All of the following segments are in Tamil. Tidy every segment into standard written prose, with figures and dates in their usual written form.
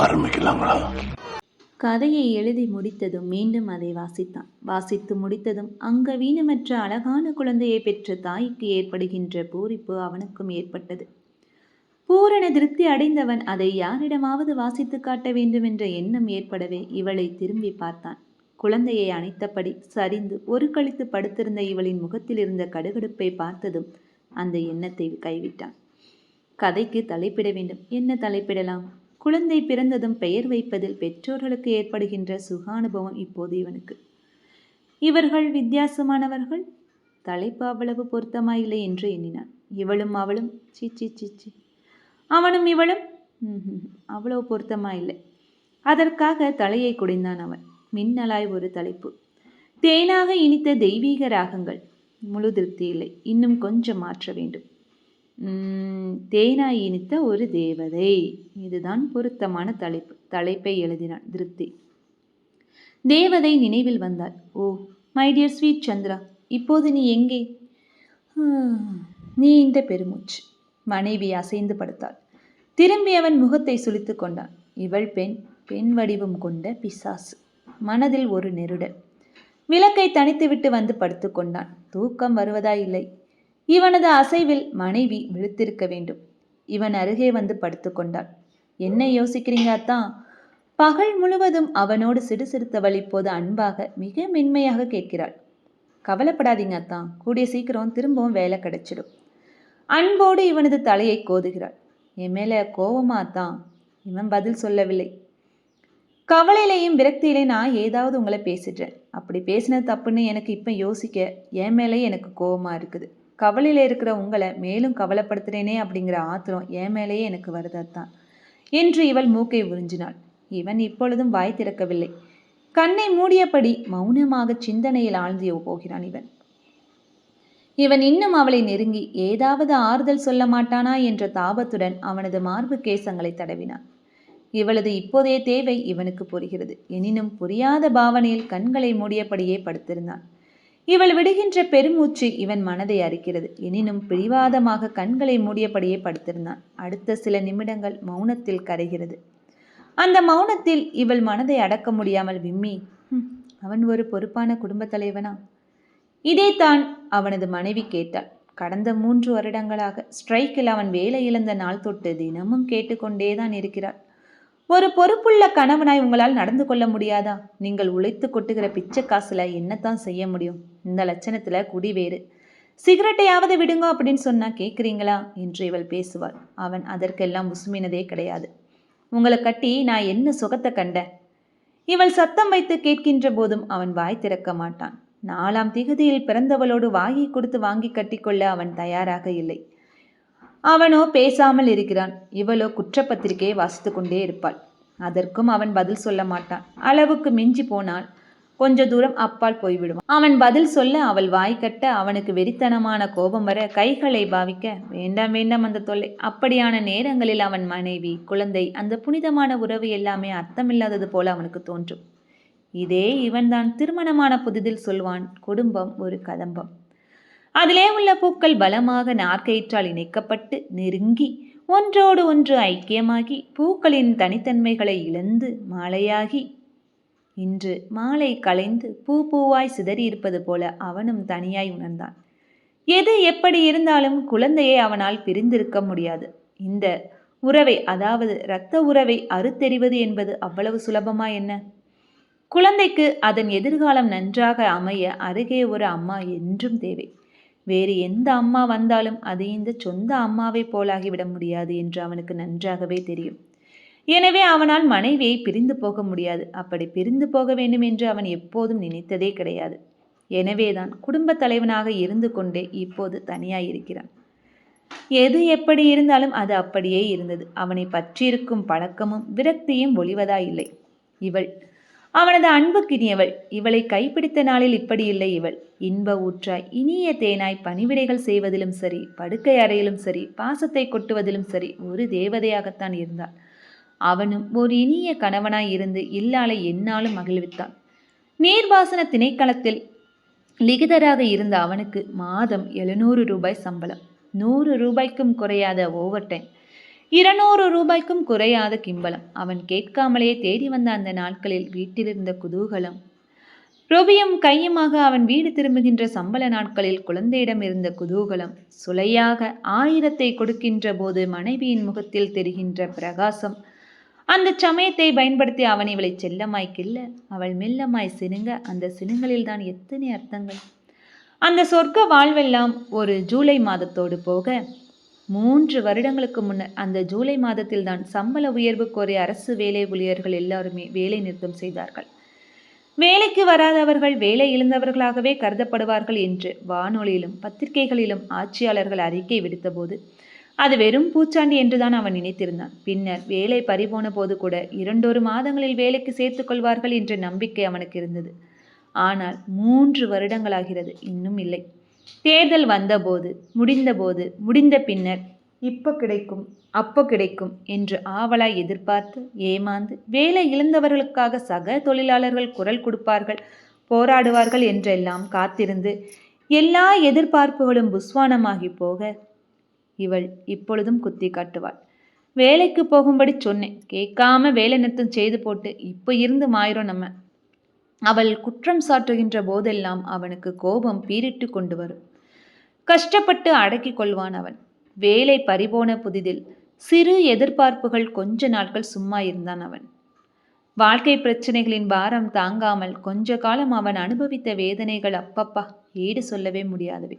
ஆரம்பிக்கலாங்களா? கதையை எழுதி முடித்ததும் மீண்டும் அதை வாசித்தான். வாசித்து முடித்ததும் அங்கவீனமற்ற அழகான குழந்தையை பெற்ற தாய்க்கு ஏற்படுகின்ற பூரிப்பு அவனுக்கும் ஏற்பட்டது. பூரண திருப்தி அடைந்தவன் அதை யாரிடமாவது வாசித்து காட்ட வேண்டும் என்ற எண்ணம் ஏற்படவே இவளை திரும்பி பார்த்தான். குழந்தையை அணைத்தபடி சரிந்து ஒரு கழித்து படுத்திருந்த இவளின் முகத்தில் இருந்த கடுகடுப்பை பார்த்ததும் அந்த எண்ணத்தை கைவிட்டான். கதைக்கு தலைப்பிட வேண்டும். என்ன தலைப்பிடலாம்? குழந்தை பிறந்ததும் பெயர் வைப்பதில் பெற்றோர்களுக்கு ஏற்படுகின்ற சுகானுபவம் இப்போது இவனுக்கு. இவர்கள் வித்தியாசமானவர்கள். தலைப்பு அவ்வளவு பொருத்தமாயில்லை என்று எண்ணினான். இவளும் அவளும் சிச்சி சிச்சி, அவனும் இவளும் அவ்வளவு பொருத்தமாயில்லை. அதற்காக தலையை குடிந்தான் அவன். மின்னலாய் ஒரு தலைப்பு. தேனாக இனித்த தெய்வீக ராகங்கள். முழு திருப்தி இல்லை, இன்னும் கொஞ்சம் மாற்ற வேண்டும். தேனாய் இனித்த ஒரு தேவதை. இதுதான் பொருத்தமான தலைப்பு. தலைப்பை எழுதினான் திருப்தி. தேவதை நினைவில் வந்தாள். Oh my dear sweet Chandra, இப்போது நீ எங்கே? நீ இந்த பெருமூச்சு. மனைவி அசைந்து படுத்தாள். திரும்பி அவன் முகத்தை சுளித்து கொண்டான். இவள் பெண் வடிவம் கொண்ட பிசாசு. மனதில் ஒரு நெருடல். விளக்கை தனித்துவிட்டு வந்து படுத்து கொண்டான். தூக்கம் வருவதா இல்லை. இவனது அசைவில் மனைவி விழுத்திருக்க வேண்டும். இவன் அருகே வந்து படுத்து கொண்டாள். என்ன யோசிக்கிறீங்க அத்தான்? பகல் முழுவதும் அவனோடு சிடுசிடுத்தவள் இப்போது அன்பாக மிக மென்மையாக கேட்கிறாள். கவலைப்படாதீங்க அத்தான், கூடிய சீக்கிரம் திரும்பவும் வேலை கிடைச்சிடும். அன்போடு இவனது தலையை கோதுகிறாள். என் மேல கோவமா அத்தான்? இவன் பதில் சொல்லவில்லை. கவலையிலையும் விரக்தியிலையும் நான் ஏதாவது உங்களை பேசிடுறேன். அப்படி பேசினது தப்புன்னு எனக்கு இப்போ யோசிக்க என் மேலே எனக்கு கோபமா இருக்குது. கவலையில் இருக்கிற உங்களை மேலும் கவலைப்படுத்துகிறேனே அப்படிங்கிற ஆத்திரம் என் மேலேயே எனக்கு வருதத்தான் என்று இவள் மூக்கை உறிஞ்சினாள். இவன் இப்பொழுதும் வாய் திறக்கவில்லை. கண்ணை மூடியபடி மௌனமாக சிந்தனையில் ஆழ்ந்து போகிறான். இவன் இன்னும் அவளை நெருங்கி ஏதாவது ஆறுதல் சொல்ல மாட்டானா என்ற தாபத்துடன் அவனது மார்பு கேசங்களை தடவினான். இவளது இப்போதைய தேவை இவனுக்கு புரிகிறது. எனினும் புரியாத பாவனையில் கண்களை மூடியபடியே படுத்திருந்தான். இவள் விடுகின்ற பெருமூச்சு இவன் மனதை அரிக்கிறது. எனினும் பிடிவாதமாக கண்களை மூடியபடியே படுத்திருந்தான். அடுத்த சில நிமிடங்கள் மௌனத்தில் கரைகிறது. அந்த மௌனத்தில் இவள் மனதை அடக்க முடியாமல் விம்மி, அவன் ஒரு பொறுப்பான குடும்ப தலைவனா? இதைத்தான் அவனது மனைவி கேட்டாள். கடந்த 3 வருடங்களாக ஸ்ட்ரைக்கில் அவன் வேலை இழந்த நாள் தொட்டு தினமும் கேட்டுக்கொண்டேதான் இருக்கிறாள். ஒரு பொறுப்புள்ள கணவனாய் உங்களால் நடந்து கொள்ள முடியாதா? நீங்கள் உழைத்து கொட்டுகிற பிச்சை காசுல என்னத்தான் செய்ய முடியும்? இந்த லட்சணத்துல குடி வேறு. சிகரெட்டையாவது விடுங்க அப்படின்னு சொன்னா கேட்குறீங்களா என்று இவள் பேசுவாள். அவன் அதற்கெல்லாம் உசுமினதே கிடையாது. உங்களை கட்டி நான் என்ன சுகத்தை கண்டேன்? இவள் சத்தம் வைத்து கேட்கின்ற போதும் அவன் வாய் திறக்க மாட்டான். 4ஆம் திகதியில் பிறந்தவளோடு வாங்கி கொடுத்து வாங்கி கட்டிக்கொள்ள அவன் தயாராக இல்லை. அவனோ பேசாமல் இருக்கிறான். இவளோ குற்றப்பத்திரிகையை வாசித்து கொண்டே இருப்பாள். அதற்கும் அவன் பதில் சொல்ல மாட்டான். அளவுக்கு மிஞ்சி போனால் கொஞ்ச தூரம் அப்பால் போய்விடுவான். அவன் பதில் சொல்ல அவள் வாய்க்கட்ட அவனுக்கு வெறித்தனமான கோபம் வர கைகளை பாவிக்க வேண்டாம் வேண்டாம் அந்த தொல்லை. அப்படியான நேரங்களில் அவன் மனைவி, குழந்தை, அந்த புனிதமான உறவு எல்லாமே அர்த்தமில்லாதது போல அவனுக்கு தோன்றும். இதே இவன்தான் திருமணமான புதிதில் சொல்வான், குடும்பம் ஒரு கதம்பம். அதிலே உள்ள பூக்கள் பலமாக நாற்கயிற்றால் இணைக்கப்பட்டு நெருங்கி ஒன்றோடு ஒன்று ஐக்கியமாகி பூக்களின் தனித்தன்மைகளை இழந்து மாலையாகி இன்று மாலை களைந்து பூவாய் சிதறியிருப்பது போல அவனும் தனியாய் உணர்ந்தான். எது எப்படி இருந்தாலும் குழந்தையை அவனால் பிரிந்திருக்க முடியாது. இந்த உறவை, அதாவது இரத்த உறவை அறுத்தெறிவது என்பது அவ்வளவு சுலபமா என்ன? குழந்தைக்கு அதன் எதிர்காலம் நன்றாக அமைய அருகே ஒரு அம்மா என்றும் தேவை. வேறு எந்த அம்மா வந்தாலும் அது இந்த சொந்த அம்மாவை போலாகிவிட முடியாது என்று அவனுக்கு நன்றாகவே தெரியும். எனவே அவனால் மனைவியை பிரிந்து போக முடியாது. அப்படி பிரிந்து போக வேண்டும் என்று அவன் எப்போதும் நினைத்ததே கிடையாது. எனவேதான் குடும்ப தலைவனாக இருந்து கொண்டே இப்போது தனியாயிருக்கிறான். எது எப்படி இருந்தாலும் அது அப்படியே இருந்தது. அவனை பற்றியிருக்கும் பழக்கமும் விரக்தியும் ஒளிவதாயில்லை. இவள் அவனது அன்புக்கினியவள். இவளை கைப்பிடித்த நாளில் இப்படி இல்லை. இவள் இன்ப ஊற்றாய், இனிய தேனாய், பணிவிடைகள் செய்வதிலும் சரி, படுக்கை அறையிலும் சரி, பாசத்தை கொட்டுவதிலும் சரி ஒரு தேவதையாகத்தான் இருந்தாள். அவனும் ஒரு இனிய கணவனாய் இருந்து இல்லாலை என்னாலும் மகிழ்வித்தான். நீர்பாசன திணைக்களத்தில் லிகிதராக இருந்த அவனுக்கு மாதம் 700 ரூபாய் சம்பளம். 100 ரூபாய்க்கும் குறையாத ஓவர் டைம். ₹200 குறையாத கிம்பளம். அவன் கேட்காமலே தேடி வந்த அந்த நாட்களில் வீட்டிலிருந்த குதூகலம். ரொபியும் கையுமாக அவன் வீடு திரும்புகின்ற சம்பள நாட்களில் குழந்தையிடம் இருந்த குதூகலம். சுளையாக 1000 கொடுக்கின்ற போது மனைவியின் முகத்தில் தெரிகின்ற பிரகாசம். அந்த சமயத்தை பயன்படுத்தி அவன் இவளை செல்லமாய் கிள்ள, அவள் மெல்லமாய் சினுங்க, அந்த சினுங்களில்தான் எத்தனை அர்த்தங்கள். அந்த சொர்க்க வாழ்வெல்லாம் ஒரு ஜூலை மாதத்தோடு போக, 3 வருடங்களுக்கு முன்னர் அந்த ஜூலை மாதத்தில்தான் சம்பள உயர்வு கோரிய அரசு வேலை ஊழியர்கள் எல்லாருமே வேலை நிறுத்தம் செய்தார்கள். வேலைக்கு வராதவர்கள் வேலை இழந்தவர்களாகவே கருதப்படுவார்கள் என்று வானொலியிலும் பத்திரிகைகளிலும் ஆட்சியாளர்கள் அறிக்கை விடுத்தபோது அது வெறும் பூச்சாண்டி என்றுதான் அவன் நினைத்திருந்தான். பின்னர் வேலை பறிபோன போது கூட 2 மாதங்களில் வேலைக்கு சேர்த்துக் கொள்வார்கள் என்ற நம்பிக்கை அவனுக்கு இருந்தது. ஆனால் 3 வருடங்களாகிறது, இன்னும் இல்லை. தேர்தல் வந்தபோது, முடிந்த பின்னர் இப்போ கிடைக்கும் அப்போ கிடைக்கும் என்று ஆவலாய் எதிர்பார்த்து ஏமாந்து வேலை இழந்தவர்களுக்காக சக தொழிலாளர்கள் குரல் கொடுப்பார்கள், போராடுவார்கள் என்றெல்லாம் காத்திருந்து எல்லா எதிர்பார்ப்புகளும் புஸ்வானமாகி போக இவள் இப்பொழுதும் குத்தி காட்டுவாள். வேலைக்கு போகும்படி சொன்னேன், கேட்காம வேலை நிறுத்தம் செய்து போட்டு இப்போ இருந்து மாயிரும் நம்ம. அவள் குற்றம் சாட்டுகின்ற போதெல்லாம் அவனுக்கு கோபம் பீரிட்டு கொண்டு வரும். கஷ்டப்பட்டு அடக்கி கொள்வான் அவன். வேலை பறிபோன புதிதில் சிறு எதிர்பார்ப்புகள் கொஞ்ச நாட்கள் சும்மா இருந்தான் அவன். வாழ்க்கை பிரச்சனைகளின் பாரம் தாங்காமல் கொஞ்ச காலம் அவன் அனுபவித்த வேதனைகள் அப்பப்பா ஈடு சொல்லவே முடியாதவை.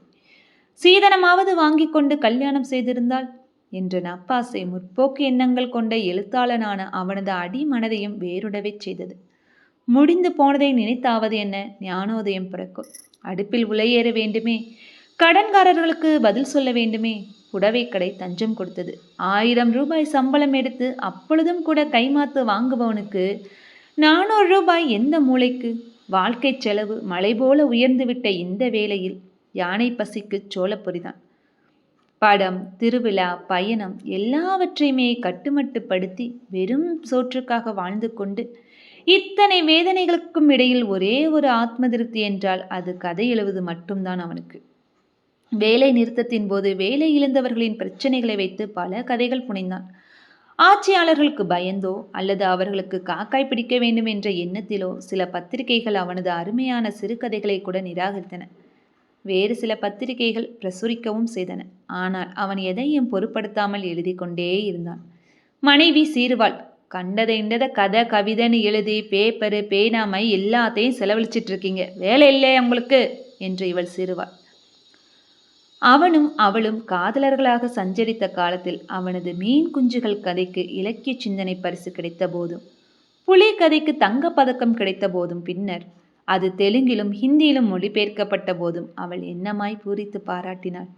சீதனமாவது வாங்கி கொண்டு கல்யாணம் செய்திருந்தால் என்ற நப்பாசை முற்போக்கு எண்ணங்கள் கொண்ட எழுத்தாளனான அவனது அடி மனதையும் வேறுடவே செய்தது. முடிந்து போனதை நினைத்தாவது என்ன ஞானோதயம் பிறக்கும். அடுப்பில் உலையேற வேண்டுமே, கடன்காரர்களுக்கு பதில் சொல்ல வேண்டுமே. புடவை கடை தஞ்சம் கொடுத்தது. ₹1000 சம்பளம் எடுத்து அப்பொழுதும் கூட கைமாத்து வாங்குபவனுக்கு ₹400 எந்த மூளைக்கு? வாழ்க்கை செலவு மலை போல உயர்ந்துவிட்ட இந்த வேளையில் யானை பசிக்கு சோளப்பொரிதான். படம், திருவிழா, பயணம் எல்லாவற்றையுமே கட்டுமட்டுப்படுத்தி வெறும் சோற்றுக்காக வாழ்ந்து கொண்டு இத்தனை வேதனைகளுக்கும் இடையில் ஒரே ஒரு ஆத்ம திருப்தி என்றால் அது கதை எழுவது மட்டும்தான் அவனுக்கு. வேலை நிறுத்தத்தின் போது வேலை இழந்தவர்களின் பிரச்சனைகளை வைத்து பல கதைகள் புனைந்தான். ஆட்சியாளர்களுக்கு பயந்தோ அல்லது அவர்களுக்கு காக்காய் பிடிக்க வேண்டும் என்ற எண்ணத்திலோ சில பத்திரிகைகள் அவனது அருமையான சிறுகதைகளை கூட நிராகரித்தன. வேறு சில பத்திரிகைகள் பிரசுரிக்கவும் செய்தன. ஆனால் அவன் எதையும் பொருட்படுத்தாமல் எழுதி கொண்டே இருந்தான். மனைவி சீருவாள். கண்டதை இண்டத கதை கவிதைன்னு எழுதி பேப்பரு பேனாமை எல்லாத்தையும் செலவழிச்சிட்டு இருக்கீங்க, வேலை இல்லை உங்களுக்கு என்று இவள் சீருவாள். அவனும் அவளும் காதலர்களாக சஞ்சரித்த காலத்தில் அவனது மீன் குஞ்சுகள் கதைக்கு இலக்கிய சிந்தனை பரிசு கிடைத்த போதும், புலி கதைக்கு தங்கப்பதக்கம் கிடைத்த போதும், பின்னர் அது தெலுங்கிலும் ஹிந்தியிலும் மொழிபெயர்க்கப்பட்ட போதும் அவள் என்னமாய் பூரித்து பாராட்டினாள்.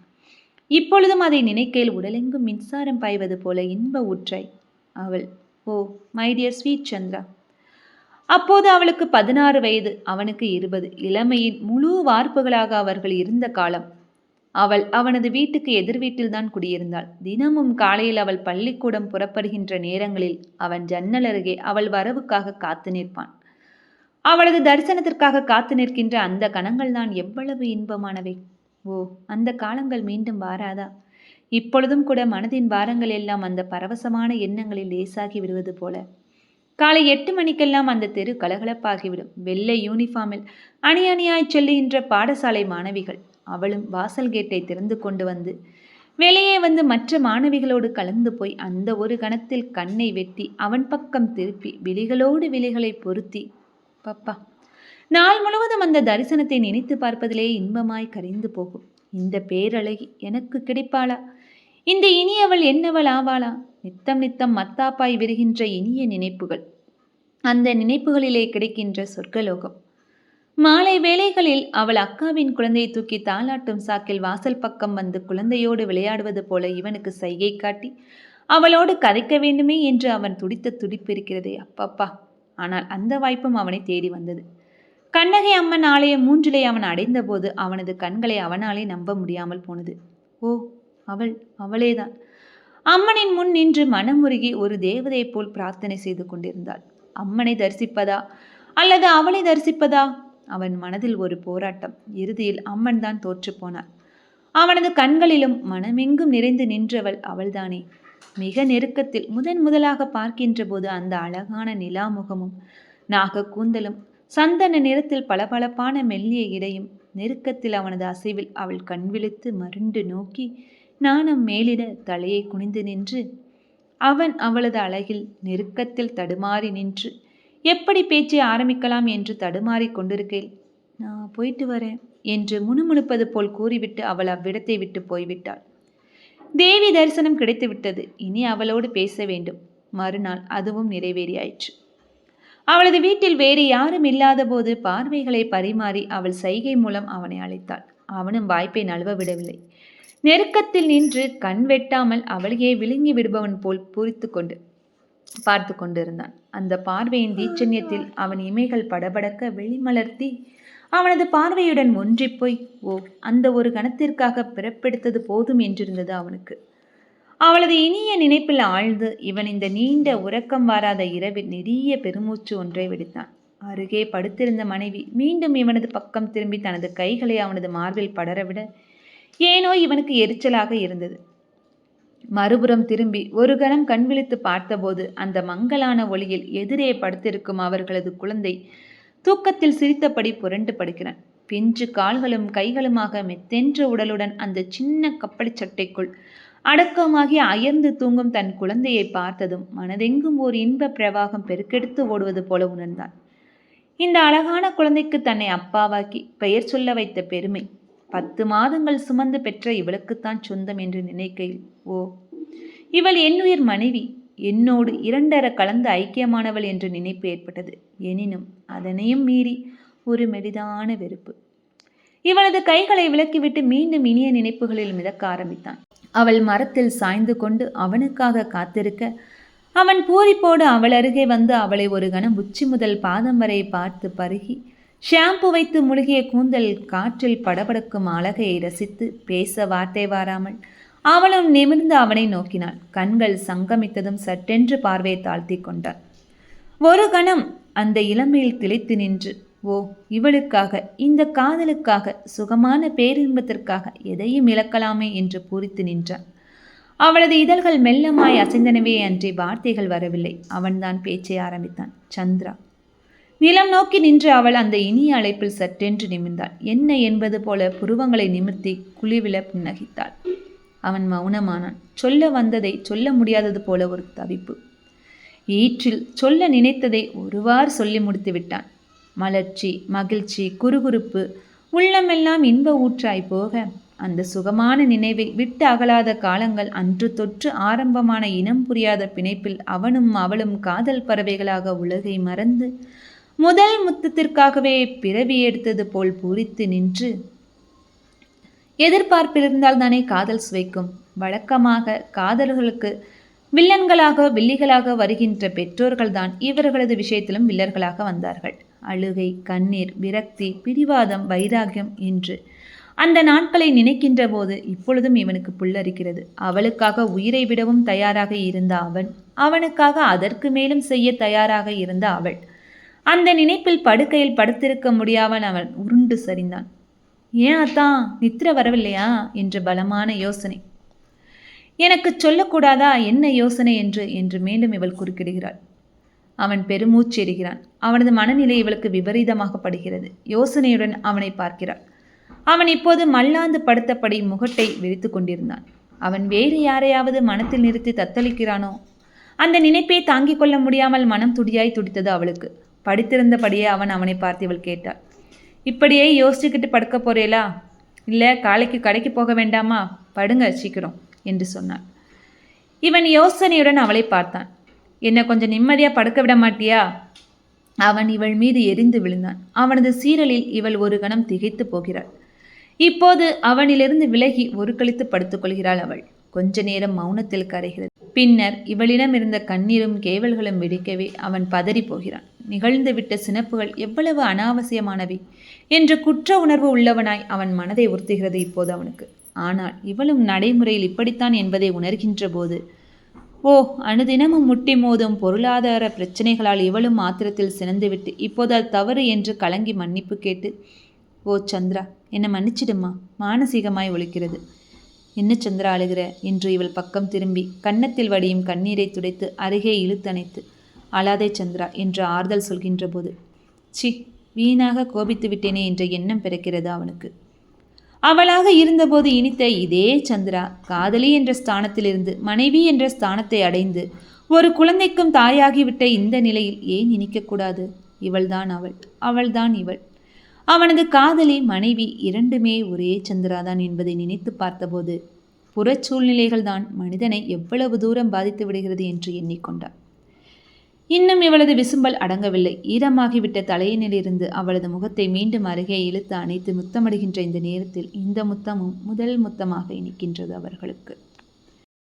இப்பொழுதும் அதை நினைக்கையில் உடலெங்கும் மின்சாரம் பாய்வது போல இன்ப ஊற்றாய் அவள். Oh my dear sweet Chandra. அப்போது அவளுக்கு 16 வயது, அவனுக்கு 20. இளமையின் முழு வார்ப்புகளாக அவர்கள் இருந்த காலம். அவள் அவனது வீட்டுக்கு எதிர் வீட்டில்தான் குடியிருந்தாள். தினமும் காலையில் அவள் பள்ளிக்கூடம் புறப்படுகின்ற நேரங்களில் அவன் ஜன்னல் அருகே அவள் வரவுக்காக காத்து நிற்பான். அவளது தரிசனத்திற்காக காத்து நிற்கின்ற அந்த கணங்கள் தான் எவ்வளவு இன்பமானவை. ஓ, அந்த காலங்கள் மீண்டும் வாராதா? இப்பொழுதும் கூட மனதின் பாரங்கள் எல்லாம் அந்த பரவசமான எண்ணங்களில் லேசாகி விடுவது போல. காலை 8 மணிக்கெல்லாம் அந்த தெரு கலகலப்பாகிவிடும். வெள்ளை யூனிஃபார்மில் அணி அணியாய் செல்லுகின்ற பாடசாலை மாணவிகள். அவளும் வாசல் கேட்டை திறந்து கொண்டு வந்து வெளியே வந்து மற்ற மாணவிகளோடு கலந்து போய் அந்த ஒரு கணத்தில் கண்ணை வெட்டி அவன் பக்கம் திருப்பி விழிகளோடு விழிகளை பொருத்தி, பப்பா, நாள் முழுவதும் அந்த தரிசனத்தை நினைத்து பார்ப்பதிலே இன்பமாய் கரைந்து போகும். இந்த பேரழகி எனக்கு கிடைப்பாளா? இந்த இனியவள் என்னவள் ஆவாளா? நித்தம் நித்தம் மத்தாப்பாய் விரிகின்ற இனிய நினைப்புகள், அந்த நினைப்புகளிலே கிடைக்கின்ற சொர்க்கலோகம். மாலை வேளைகளில் அவள் அக்காவின் குழந்தையை தூக்கி தாலாட்டும் சாக்கில் வாசல் பக்கம் வந்து குழந்தையோடு விளையாடுவது போல இவனுக்கு சைகை காட்டி அவளோடு கதைக்க வேண்டுமே என்று அவன் துடித்த துடிப்பு இருக்கிறதே அப்பப்பா! ஆனால் அந்த வாய்ப்பும் அவனை தேடி வந்தது. கண்ணகை அம்மன் ஆலயம் 3 அவன் அடைந்த போது அவனது கண்களை அவனாலே நம்ப முடியாமல் போனது. ஓ, அவளேதான். அம்மனின் முன் நின்று மனமுருகி ஒரு தேவதை போல் பிரார்த்தனை செய்து கொண்டிருந்தாள். அம்மனை தரிசிப்பதா அல்லது அவளை தரிசிப்பதா? அவன் மனதில் ஒரு போராட்டம். இறுதியில் அம்மன் தான் தோற்று போனாள். அவனது கண்களிலும் மனமெங்கும் நிறைந்து நின்றவள் அவள்தானே. மிக நெருக்கத்தில் முதலாக பார்க்கின்ற போது அந்த அழகான நிலாமுகமும் நாக கூந்தலும் சந்தன நிறத்தில் பளபளப்பான மெல்லிய இடையும் நெருக்கத்தில் அவனது அசைவில் அவள் கண் விழித்து மருண்டு நோக்கி நாணம் மேலிட தலையை குனிந்து நின்று அவன் அவளது அழகில் நெருக்கத்தில் தடுமாறி நின்று எப்படி பேச்சை ஆரம்பிக்கலாம் என்று தடுமாறி கொண்டிருக்கையில் நான் போயிட்டு வரேன் என்று முணுமுணுப்பது போல் கூறிவிட்டு அவள் அவ்விடத்தை விட்டு போய்விட்டாள். தேவி தரிசனம் கிடைத்துவிட்டது. இனி அவளோடு பேச வேண்டும். மறுநாள் அதுவும் நிறைவேறியாயிற்று. அவளது வீட்டில் வேறு யாரும் இல்லாத போது பார்வைகளை பரிமாறி அவள் சைகை மூலம் அவனை அழைத்தாள். அவனும் வாய்ப்பை நழுவ விடவில்லை. நெருக்கத்தில் நின்று கண் வெட்டாமல் அவளையே விழுங்கி விடுபவன் போல் பார்த்து கொண்டிருந்தான். அந்த பார்வையின் தீட்சண்யத்தில் அவன் இமைகள் படபடக்க வெளிமலர்த்தி அவனது பார்வையுடன் ஒன்றிப்போய் அந்த ஒரு கணத்திற்காக பிறப்பெடுத்தது போதும் என்றிருந்தது அவனுக்கு. அவளது இனிய நினைப்பில் ஆழ்ந்து இவன் இந்த நீண்ட உறக்கம் வாராத இரவில் நெடிய பெருமூச்சு ஒன்றை விடுத்தான். அருகே படுத்திருந்த மனைவி மீண்டும் இவனது பக்கம் திரும்பி தனது கைகளை அவனது மார்பில் படரவிட ஏனோ இவனுக்கு எரிச்சலாக இருந்தது. மறுபுறம் திரும்பி ஒரு கணம் கண் விழித்து பார்த்தபோது அந்த மங்கலான ஒளியில் எதிரே படுத்திருக்கும் அவர்களது குழந்தை தூக்கத்தில் சிரித்தபடி புரண்டு படுகிறான். பிஞ்சு கால்களும் கைகளுமாக மெத்தென்ற உடலுடன் அந்த சின்ன கப்பளி சட்டைக்குள் அடக்கமாகி அயர்ந்து தூங்கும் தன் குழந்தையை பார்த்ததும் மனதெங்கும் ஓர் இன்ப பிரவாகம் பெருக்கெடுத்து ஓடுவது போல உணர்ந்தான். இந்த அழகான குழந்தைக்கு தன்னை அப்பாவாக்கி பெயர் சொல்ல வைத்த பெருமை 10 மாதங்கள் சுமந்து பெற்ற இவளுக்குத்தான் சொந்தம் என்று நினைக்கையில் இவள் என்னுயிர் மனைவி, என்னோடு 2 கலந்து ஐக்கியமானவள் என்ற நினைப்பு ஏற்பட்டது. எனினும் அதனையும் மீறி ஒரு மெலிதான வெறுப்பு. இவளது கைகளை விலக்கிவிட்டு மீண்டும் இனிய நினைப்புகளில் மிதக்க ஆரம்பித்தான். அவள் மரத்தில் சாய்ந்து கொண்டு அவனுக்காக காத்திருக்க அவன் பூரிப்போடு அவள் அருகே வந்து அவளை ஒரு கணம் உச்சி முதல் பாதம் வரை பார்த்து பருகி ஷாம்பு வைத்து முழுகிய கூந்தல் காற்றில் படபடக்கும் அழகையை ரசித்து பேச வார்த்தை வாராமல் அவளும் நிமிர்ந்து அவனை நோக்கினாள். கண்கள் சங்கமித்ததும் சட்டென்று பார்வையை தாழ்த்தி கொண்டாள். ஒரு கணம் அந்த இளமையில் திளைத்து நின்று இவளுக்காக, இந்த காதலுக்காக, சுகமான பேரின்பத்திற்காக எதையும் இழக்கலாமே என்று பூரித்து நின்றான். அவளது இதழ்கள் மெல்லமாய் அசைந்தனவே அன்றி வார்த்தைகள் வரவில்லை. அவன்தான் பேச்சை ஆரம்பித்தான். சந்திரா. நிலம் நோக்கி நின்று அவள் அந்த இனிய அழைப்பில் சட்டென்று நிமிர்ந்தாள். என்ன என்பது போல புருவங்களை நிமிர்த்தி குழிவில புன்னகித்தாள். அவன் மௌனமானான். சொல்ல வந்ததை சொல்ல முடியாதது போல ஒரு தவிப்பு. ஈற்றில் சொல்ல நினைத்ததை ஒருவாறு சொல்லி முடித்து விட்டான். மலர்ச்சி, மகிழ்ச்சி, குறுகுறுப்பு, உள்ளமெல்லாம் இன்ப ஊற்றாய் போக அந்த சுகமான நினைவை விட்டு அகலாத காலங்கள் அன்று தொற்று ஆரம்பமான இனம் புரியாத பிணைப்பில் அவனும் அவளும் காதல் பறவைகளாக உலகை மறந்து முதல் முத்தத்திற்காகவே பிறவி எடுத்தது போல் பூரித்து நின்று எதிர்பார்ப்பிருந்தால் தானே காதல் சுவைக்கும். வழக்கமாக காதல்களுக்கு வில்லிகளாக வருகின்ற பெற்றோர்கள்தான் இவர்களது விஷயத்திலும் வில்லர்களாக வந்தார்கள். அழுகை, கண்ணீர், விரக்தி, பிடிவாதம், வைராகியம் என்று அந்த நாட்களை நினைக்கின்ற போது இப்பொழுதும் இவனுக்கு புல்லரிக்கிறது. அவளுக்காக உயிரை விடவும் தயாராக இருந்த அவன், அவனுக்காக அதற்கு மேலும் செய்ய தயாராக இருந்த அவள். அந்த நினைப்பில் படுக்கையில் படுத்திருக்க முடியாமல் அவன் உருண்டு சரிந்தான். ஏன் அத்தான், நித்திர வரவில்லையா என்ற பலமான யோசனை. எனக்கு சொல்லக்கூடாதா என்ன யோசனை என்று மீண்டும் இவள் குறுக்கிடுகிறாள். அவன் பெருமூச்செறிகிறான். அவனது மனநிலை இவளுக்கு விபரீதமாகப்படுகிறது. யோசனையுடன் அவனை பார்க்கிறாள். அவன் இப்போது மல்லாந்து படுத்தபடி முகட்டை விரித்து கொண்டிருந்தான். அவன் வேறு யாரையாவது மனத்தில் நிறுத்தி தத்தளிக்கிறானோ? அந்த நினைப்பை தாங்கிக் கொள்ள முடியாமல் மனம் துடியாய் துடித்தது அவளுக்கு. படித்திருந்தபடியே அவனை பார்த்து இவள் கேட்டாள். இப்படியே யோசிச்சுக்கிட்டு படுக்க போறேலா? இல்லை காலைக்கு கடைக்கு போக வேண்டாமா? படுங்க சீக்கிரம் என்று சொன்னாள். இவன் யோசனையுடன் அவளை பார்த்தான். என்னை கொஞ்சம் நிம்மதியாக படுக்க விட மாட்டியா? அவன் இவள் மீது எரிந்து விழுந்தான். அவனது சீரலில் இவள் ஒரு கணம் திகைத்து போகிறாள். இப்போது அவனிலிருந்து விலகி ஒரு கழித்து படுத்துக்கொள்கிறாள் அவள். கொஞ்ச நேரம் மௌனத்தில் கரைகிறது. பின்னர் இவளிடம் இருந்த கண்ணீரும் கேவல்களும் வெடிக்கவே அவன் பதறி போகிறான். நிகழ்ந்துவிட்ட சினப்புகள் எவ்வளவு அனாவசியமானவை என்ற குற்ற உணர்வு உள்ளவனாய் அவன் மனதை உறுத்துகிறது இப்போது அவனுக்கு. ஆனால் இவளும் நடைமுறையில் இப்படித்தான் என்பதை உணர்கின்ற போது அனுதினமும் முட்டி மோதும் பொருளாதார பிரச்சனைகளால் இவளும் ஆத்திரத்தில் சினந்துவிட்டு இப்போது அது தவறு என்று கலங்கி மன்னிப்பு கேட்டு சந்திரா, என்னை மன்னிச்சிடுமா, மானசீகமாய் ஒழிக்கிறது. என்ன சந்திரா அழுகிற என்று இவள் பக்கம் திரும்பி கன்னத்தில் வடியும் கண்ணீரை துடைத்து அருகே இழுத்தணைத்து, அழாதே சந்திரா என்று ஆறுதல் சொல்கின்ற போது, சி, வீணாக கோபித்து விட்டேனே என்ற எண்ணம் பிறக்கிறது அவனுக்கு. அவளாக இருந்தபோது இனித்த இதே சந்திரா காதலி என்ற ஸ்தானத்திலிருந்து மனைவி என்ற ஸ்தானத்தை அடைந்து ஒரு குழந்தைக்கும் தாயாகிவிட்ட இந்த நிலையில் ஏன் இனிக்கக்கூடாது? இவள்தான் அவள், அவள்தான் இவள். அவனது காதலி மனைவி இரண்டுமே ஒரே சந்திராதான் என்பதை நினைத்து பார்த்தபோது புறச் சூழ்நிலைகள் தான் மனிதனை எவ்வளவு தூரம் பாதித்து விடுகிறது என்று எண்ணிக்கொண்டார். இன்னும் இவளது விசும்பல் அடங்கவில்லை. ஈரமாகிவிட்ட தலையினிலிருந்து அவளது முகத்தை மீண்டும் அருகே இழுத்து அணைத்து முத்தமிடுகின்ற இந்த நேரத்தில் இந்த முத்தமும் முதல் முத்தமாக இனிக்கின்றது அவர்களுக்கு.